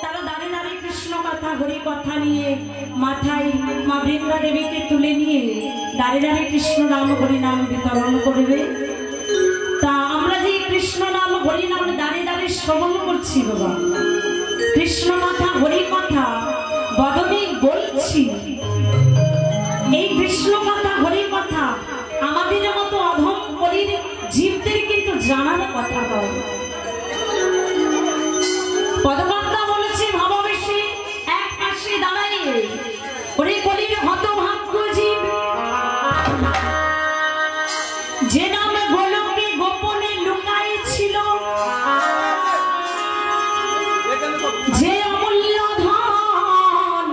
তারা দাঁড়িয়ে দাঁড়িয়ে কৃষ্ণ কথা হরি কথা নিয়ে মাথায় মা বৃন্দা দেবীকে তুলে নিয়ে দাঁড়িয়ে দাঁড়িয়ে কৃষ্ণ নাম হরি নাম বিতরণ করবে। তা আমরা যে কৃষ্ণ নাম হরি নাম দাঁড়িয়ে দাঁড়িয়ে শ্রবণ করছি বাবা, কৃষ্ণ কথা হরি কথা বদনে বলছি, এই কৃষ্ণ কথা হরি কথা আমাদের মতো অধম কলির জীবদের কিন্তু জানার কথা নয়। পদকর্তা বলেছে ভাবাবেশে এক পাশে দাঁড়াইয়ে ওরে কলির হতভাগ্য জীব, যে নাম গোলকে গোপনে লুকাইছিল, যে অমূল্য ধন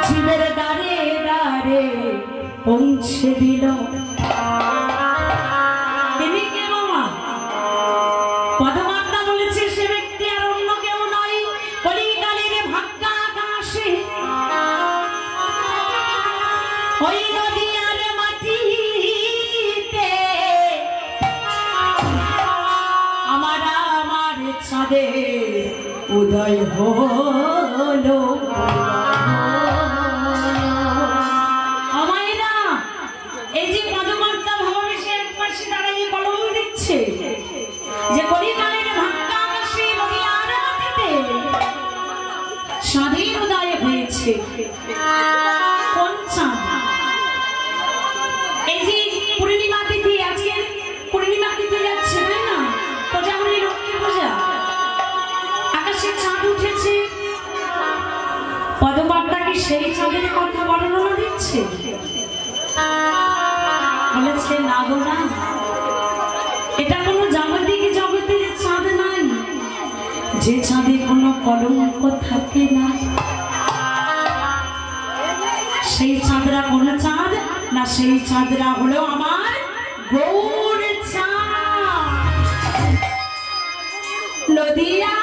জীবের দ্বারে দ্বারে পৌঁছে দিল। তিনি কে বাবা? পদকর্তা বলেছে সে ব্যক্তি আর অন্য কেউ নয়, কলিকালের ভাগ্যাকাশে ওই নদী আর মাটিতে আমার ছাদে উদয় হলো। এই যে পদকর্তা ভাবাবেশে এক পাশে দাঁড়িয়ে কলম দিচ্ছে যে কলিকালের ভাগ্যাকাশে নদী আর মাটিতে স্বাধীন উদয় হয়েছে। কোন চাঁদ? এই যে পূর্ণিমা তিথি, আজকে পূর্ণিমা তিথি যাচ্ছে তাই না? প্রজাগুলি লক্ষ্মী পূজা, আকাশে চাঁদ উঠেছে। পদকর্তা কি সেই চাঁদের কথা বর্ণনা দিচ্ছে? বলেছে না গো না, এটা কোনো জাগতিক জগতের চাঁদ নাই, যে চাঁদে কোনো কলঙ্ক থাকে না। সেই চাঁদরা কোন চাঁদ না? সেই চাঁদরা হলো আমার গৌর চাঁদ। নদিয়া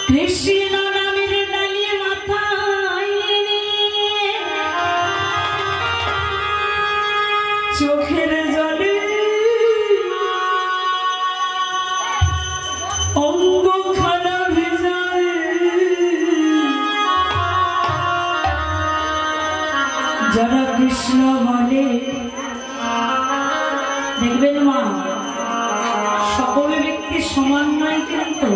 কৃষ্ণ নামের ডালিয়ে মাথায় চোখের জলে অঙ্গ খানা ভেজায়, যারা কৃষ্ণ বলে দেখবেন মা, সকল ব্যক্তি সমান নয়, কিন্তু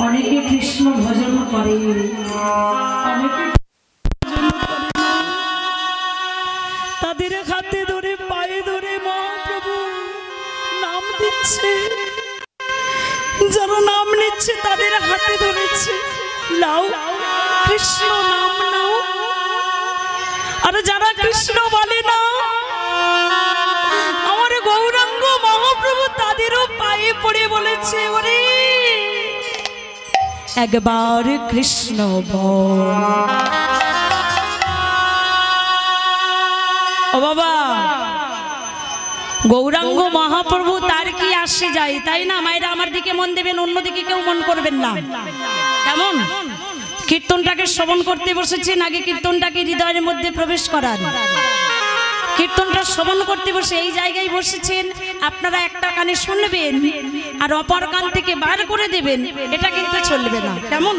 অনেকে কৃষ্ণ ভজন করে, অনেকে তাদের হাতে ধরে পায়ে ধরে মহাপ্রভু নাম দিচ্ছে। যারা নাম নিচ্ছে তাদের হাতে ধরেছে, লাও কৃষ্ণ নাম নাও। আর যারা কৃষ্ণ বলে না, আমার গৌরাঙ্গ মহাপ্রভু তাদেরও পায়ে পড়ে বলেছে, ওরে একবার কৃষ্ণ বল। ও বাবা, গৌরাঙ্গ মহাপ্রভু তার কি আসে যায় তাই না? মায়েরা আমার দিকে মন দেবেন, অন্যদিকে কেউ মন করবেন না। কেমন? কীর্তনটাকে শ্রবণ করতে বসেছেন, আগে কীর্তনটাকে হৃদয়ের মধ্যে প্রবেশ করান। কীর্তনটা শ্রবণ করতে বসে এই জায়গায় বসেছেন, আপনারা একটা কানে শুনবেন আর অপর কান থেকে বার করে দেবেন, এটা কিন্তু চলবে না। কেমন?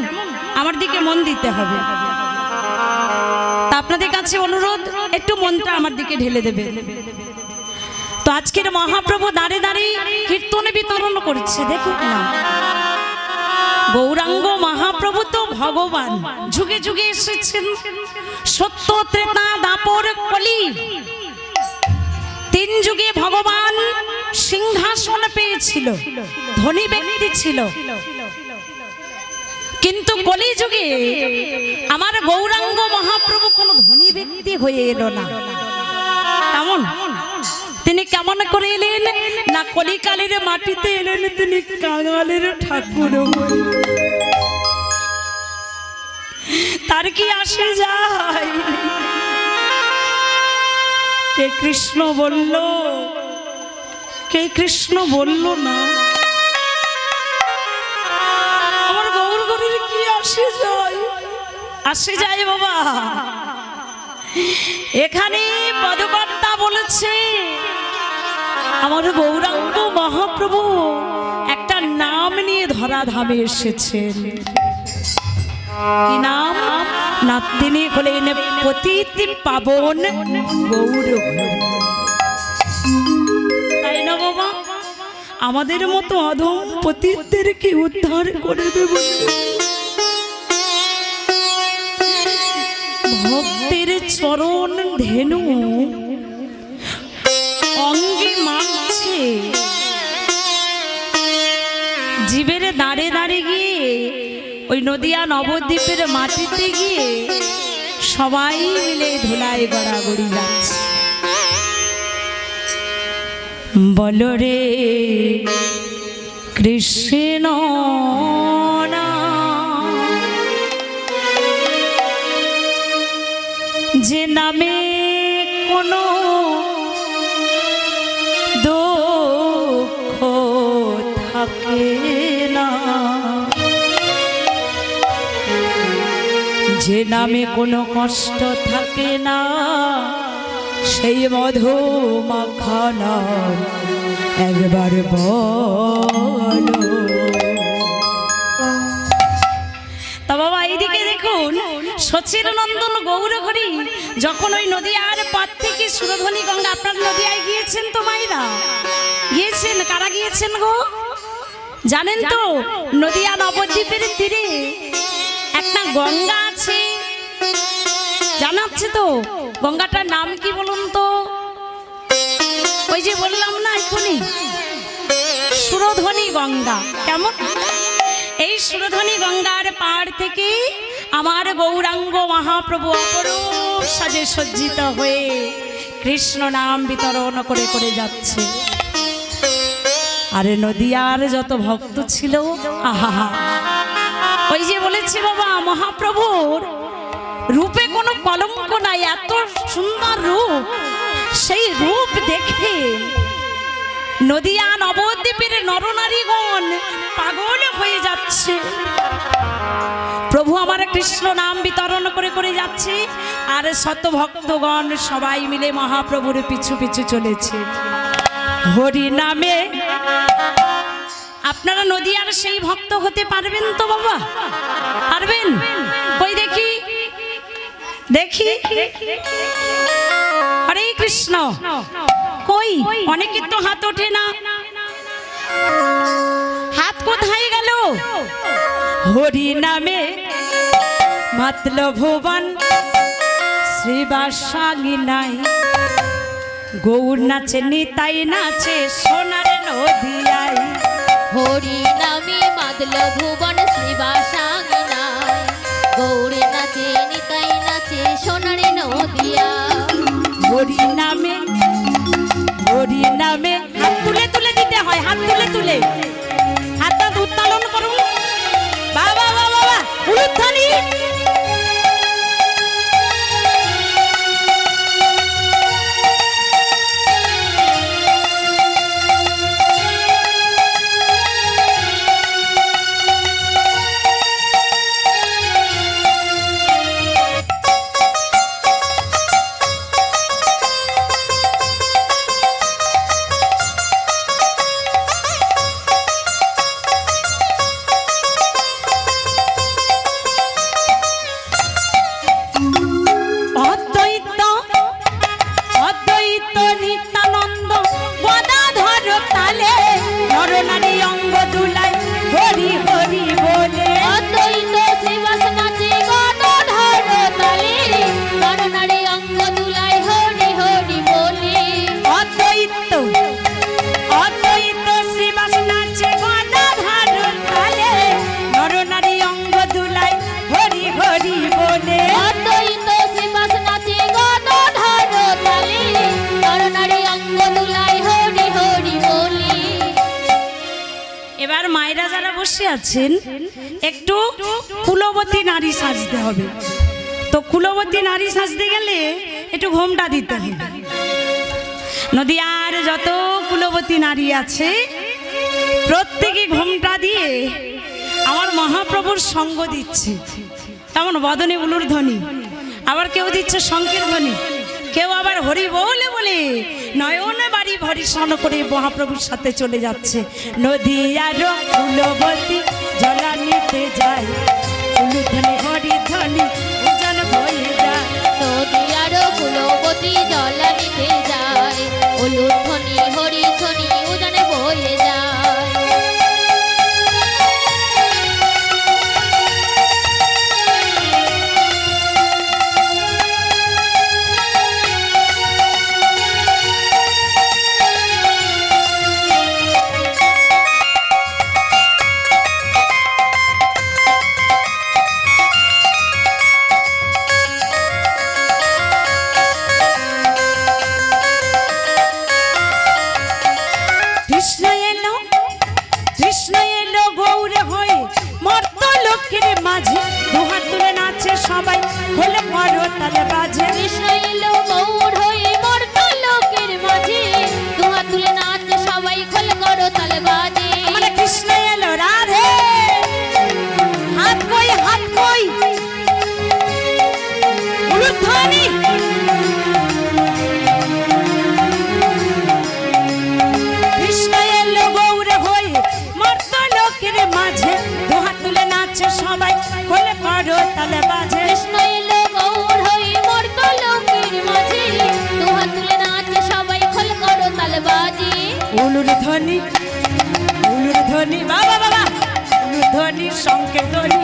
আমার দিকে মন দিতে হবে। তা আপনাদের কাছে অনুরোধ, একটু মনটা আমার দিকে ঢেলে দেবেন। তো আজকের মহাপ্রভু দাঁড়িয়ে দাঁড়িয়ে কীর্তনে বিতরণ করছে, দেখুন না। গৌরাঙ্গ মহাপ্রভু তো ভগবান, যুগে যুগে এসেছেন। সত্য, ত্রেতা, দাপর, কলি, তিন যুগে ভগবান সিংহাসন পেয়েছিল, ধনী ব্যক্তি ছিল। কিন্তু কলি যুগে আমার গৌরাঙ্গ মহাপ্রভু কোন ধনী ব্যক্তি হয়ে এলো না। কেমন? তিনি কেমন করে এলেন না? কলিকালের মাটিতে এলেন তিনি কাঙালের ঠাকুর। তার কি আসে যায়? কে কৃষ্ণ বলল, কে কৃষ্ণ বলল না? আমার গৌর ঘরের কি আসে যায়? আসে যায় বাবা। এখানে পদকর্তা বলেছে আমার গৌরাঙ্গ মহাপ্রভু একটা নাম নিয়ে ধরাধামে এসেছেন। কি নাম? না তিনি হলেন পতিত পাবন গৌর। তাই না বাবা? আমাদের মতো অধম পতিতদেরকে উদ্ধার করে দেব। ভক্তের চরণ ধেনু অঙ্গে মাখছে, জীবের দাঁড়ে দাঁড়ে গিয়ে ওই নদিয়া নবদ্বীপের মাটিতে গিয়ে সবাই মিলে ধুলায় গড়াগড়ি যাচ্ছে। বলো রে কৃষ্ণ যে নামে কোনো দুঃখ থাকে না, যে নামে কোনো কষ্ট থাকে না, সেই মধু মাখানা একবার বলো। তা বাবা এইদিকে দেখুন, সচিরনন্দন গৌরহরি যখন ওই নদীয়ার পার থেকে সুরধ্বনি গঙ্গা, আপনার নদীয়ায় গিয়েছেন তো মায়েরা? গিয়েছেন? কারা গিয়েছেন গো? জানেন তো নদীয়া নবদ্বীপের তীরে একটা গঙ্গা আছে, জানাচ্ছে তো? গঙ্গাটার নাম কি বলুন তো? ওই যে বললাম না এখনই, সুরধ্বনি গঙ্গা। কেমন? এই সুরধ্বনি গঙ্গার পাড় থেকে আমার গৌরাঙ্গ মহাপ্রভু অপরূপ সাজে সজ্জিত হয়ে কৃষ্ণ নাম বিতরণ করে করে যাচ্ছে। আরে নদিয়ার যত ভক্ত ছিল, আহা, ওই যে বলেছি বাবা, মহাপ্রভুর রূপে কোনো কলঙ্ক নাই, এত সুন্দর রূপ। সেই রূপ দেখে নদিয়া নবদ্বীপের নরনারীগণ পাগল হয়ে যাচ্ছে। প্রভু আমার কৃষ্ণ নাম বিতরণ করে করে যাচ্ছে, আর শত ভক্তগণ সবাই মিলে মহাপ্রভুর পিছু পিছু চলেছে হরি নামে। আপনারা নদিয়ার সেই ভক্ত হতে পারবেন তো বাবা? পারবেন? কই দেখি দেখি। হরে কৃষ্ণ কই? অনেকের তো হাত ওঠে না, হাত কোথায় গেল? হরি নামে মাতল ভুবন শ্রীবাসাঙ্গী নাই, গৌর নাচে নিতাই নাচে সোনার নদিয়ায়। হরি নামে মাতল ভুবন শ্রীবাসাঙ্গী নাই, গৌর নাচে নিতাই নাচে সোনার নদিয়া। হরি নামে, হরি নামে হাত তুলে তুলে দিতে হয়, হাত তুলে তুলে হাতটা উত্তোলন করুন। বাবা বাবা বাবা উলুধ্বনি। আছেন একটু কুলবতী নারী সাজতে হবে। তো কুলবতী নারী সাজতে গেলে একটু ঘোমটা দিতে হবে। নদিয়ার যত কুলবতী নারী আছে প্রত্যেকে ঘোমটা দিয়ে আমার মহাপ্রভুর সঙ্গ দিচ্ছে। তেমন বদনে উলুর ধ্বনি, আবার কেউ দিচ্ছে শঙ্কের ধ্বনি, কেউ আবার হরি বলে বলে নয়নে বাড়ি ভরিষণ করে মহাপ্রভুর সাথে চলে যাচ্ছে। নদিয়ার কুলবতী জলা নিতে যায়, উলুর ধ্বনি হরি ধ্বনি উজান বয়ে যায়। নদিয়ার কুলবতী জলা নিতে যায়, উলুর ধ্বনি হরি ধ্বনি উজানে বয়ে যায়। সবাই হলে বড় তালে বাজে। কৃষ্ণ এলো গৌর হয়ে মর্ত লোকের মাঝে, দুহাত তুলে নাচে সবাই খোল করো তালে বাজে। মানে কৃষ্ণ এলো রাধে, হাত কই হাত কই উলুধ্বনি। কৃষ্ণ এলো গৌর হয়ে মর্ত লোকের মাঝে, দুহাত তুলে নাচে সবাই হলে বড় তালে বাজে। কৃষ্ণ এলো গৌর হয়ে মর্ত লোকের মাঝে, দুহাত তুলে নাচে সবাই খোল করো তালে বাজে। উলুর ধ্বনি বাবা বাবা, উলুর ধ্বনি শঙ্কের ধ্বনি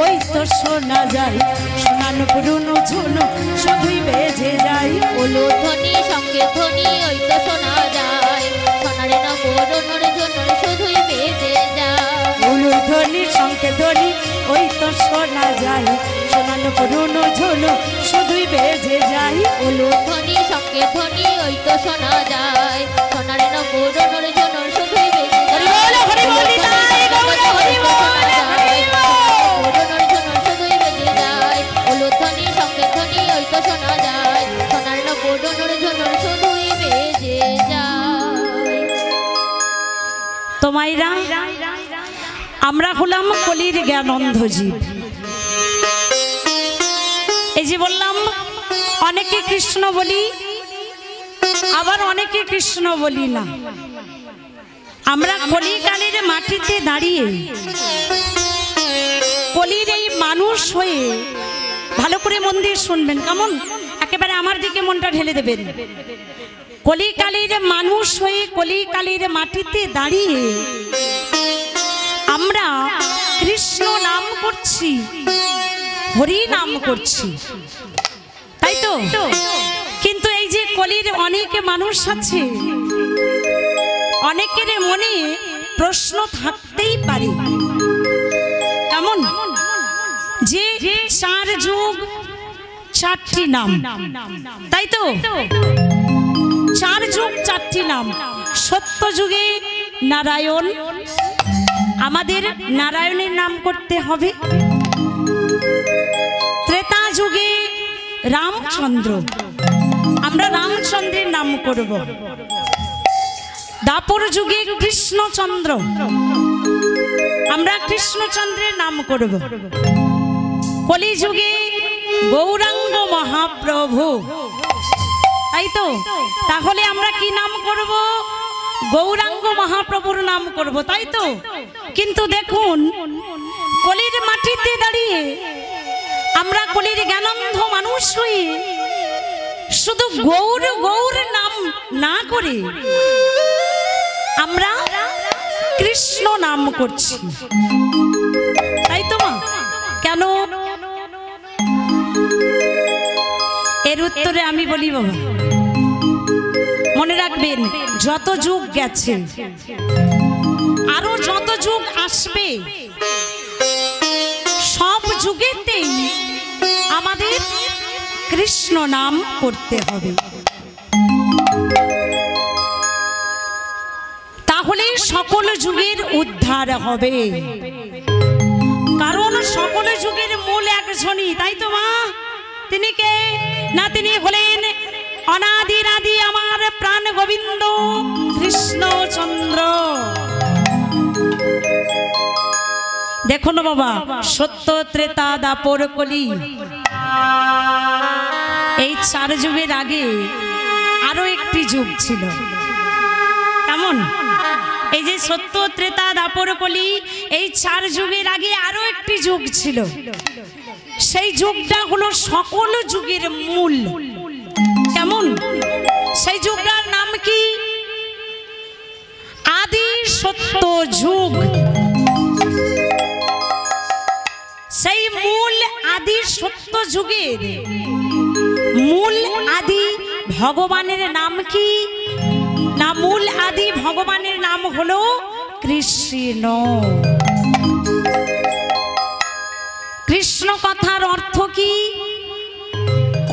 ওই তো শোনা যায়, শোনানো পুরনো ঝুনো শুধুই বেজে যায়। উলুর ধ্বনি শঙ্কের ধ্বনি ওই তো শোনা যায়, সোনারে না পুরনোর জন্য শুধুই বেজে যায়। উলুর ধ্বনি শঙ্কের ধ্বনি ওই তো শোনা যায়, শোনানো পুরনো ঝুনো শুধুই বেজে যায়। উলুর ধ্বনি শঙ্কের ধ্বনি ওই তো শোনা যায়, সোনারে না পুরনোর জন্য শুধুই বেজে যায়। পুরনোর জন্য শুধুই বেজে যায়, উলুর ধ্বনি শঙ্কের ধ্বনি ওই তো শোনা যায়, সোনার না পুরনোর জন্য শুধুই বেজে যায়। তো মাইরা, আমরা হলাম কলির জ্ঞানন্ধ জীব। এই যে বললাম অনেকে কৃষ্ণ বলি, আবার অনেকে কৃষ্ণ বলি না। আমরা কলিকালের মাটিতে দাঁড়িয়ে কলির এই মানুষ হয়ে, ভালো করে মন দিয়ে শুনবেন, কেমন একেবারে আমার দিকে মনটা ঢেলে দেবেন। কলিকালের মানুষ হয়ে কলিকালের মাটিতে দাঁড়িয়ে আমরা কৃষ্ণ নাম করছি, হরি নাম করছি, তাই তো? কিন্তু এই যে কলির অনেক মানুষ আছে, অনেকের মনে প্রশ্ন থাকতেই পারে, কেমন যে 4 যুগ 4টি নাম, তাই তো? 4 যুগ 4টি নাম। সত্য যুগে নারায়ণ, আমাদের নারায়ণের নাম করতে হবে। ত্রেতা যুগে রামচন্দ্র, আমরা রামচন্দ্রের নাম করব। দাপর যুগে কৃষ্ণচন্দ্র, আমরা কৃষ্ণচন্দ্রের নাম করব। কলি যুগে গৌরাঙ্গ মহাপ্রভু, তাই তো? তাহলে আমরা কি নাম করব? গৌরাঙ্গ মহাপ্রভুর নাম করব, তাই তো? কিন্তু দেখুন, কলির মাটিতে দাঁড়িয়ে আমরা কলির জ্ঞানন্ধ মানুষ হয়ে শুধু গৌর গৌর নাম না করে আমরা কৃষ্ণ নাম করছি, তাই তো মা? কেন? এর উত্তরে আমি বলি বাবা, মনে রাখবেন, যত যুগ গেছে আরো যত যুগ আসবে, সব যুগেতেই আমাদের কৃষ্ণ নাম করতে হবে। তাহলে সকল যুগের উদ্ধার হবে, কারণ সকল যুগের মূল একজনই, তাই তো মা? তিনি কে? না, তিনি হলেন অনাদির আদি আমার প্রাণ গোবিন্দ কৃষ্ণচন্দ্র। দেখুন বাবা, সত্য ত্রেতা দাপর কলি, এই 4 যুগের আগে আরো একটি যুগ ছিল। কেমন? এই যে সত্য ত্রেতা দাপর কলি, এই 4 যুগের আগে আরো একটি যুগ ছিল। সেই যুগটা হলো সকল যুগের মূল। কেমন? সেই যুগটার নাম কি? আদি সত্য যুগ। সেই মূল আদি সত্য যুগের মূল আদি ভগবানের নাম কি? না, মূল আদি ভগবানের নাম হলো কৃষ্ণ। কৃষ্ণ কথার অর্থ কি?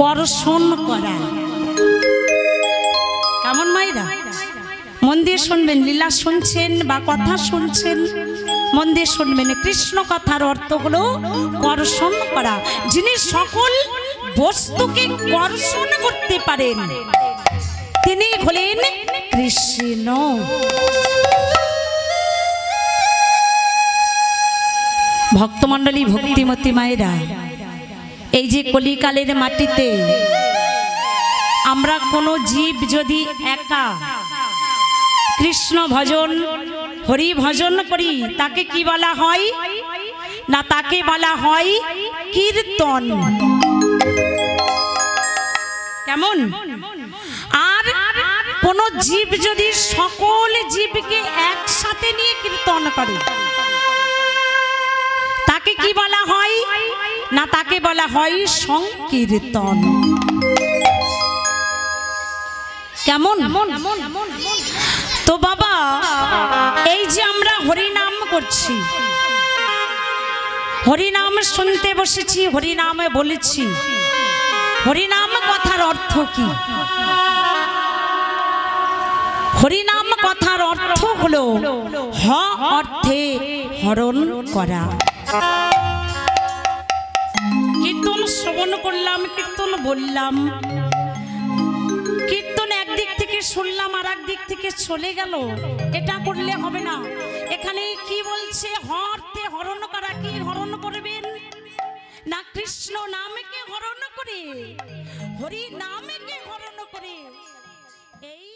কর্ষণ করা। কেমন মাইরা? মন দিয়ে শুনবেন, লীলা শুনছেন বা কথা শুনছেন, মন দিয়ে শুনবেন। কৃষ্ণ কথার অর্থ হলো কর্ষণ করা। যিনি সকল বস্তুকে কর্ষণ করতে পারেন তিনি হলেন কৃষ্ণ। ভক্তমণ্ডলী, ভক্তিমতী মায়েরা, এই যে কলিকালের মাটিতে আমরা কোনো জীব যদি একা কৃষ্ণ ভজন হরি ভজন করি, তাকে কি বলা হয়? না, তাকে বলা হয় কীর্তন। কেমন? আর কোন জীব যদি সকল জীবকে একসাথে নিয়ে কীর্তন করে, তাকে কি বলা হয়? না, তাকে বলা হয় সংকীর্তন। কেমন? তো বাবা, এই যে আমরা হরিনাম করছি, হরিনাম শুনতে বসেছি, হরিনামে বলেছি, হরিনাম কথার অর্থ কি? হরিনাম কথার অর্থ হলো হ অর্থে হরণ করা। কীর্তন শ্রবণ করলাম, কীর্তন বললাম, কীর্তন একদিক থেকে শুনলাম আর একদিক থেকে চলে গেল, এটা করলে হবে না। এখানে কি বলছে? হ অর্থে হরণ করা। কি হরণ করবেন? না, কৃষ্ণ নামকে হরণ করে, হরি নামকে হরণ করে। এই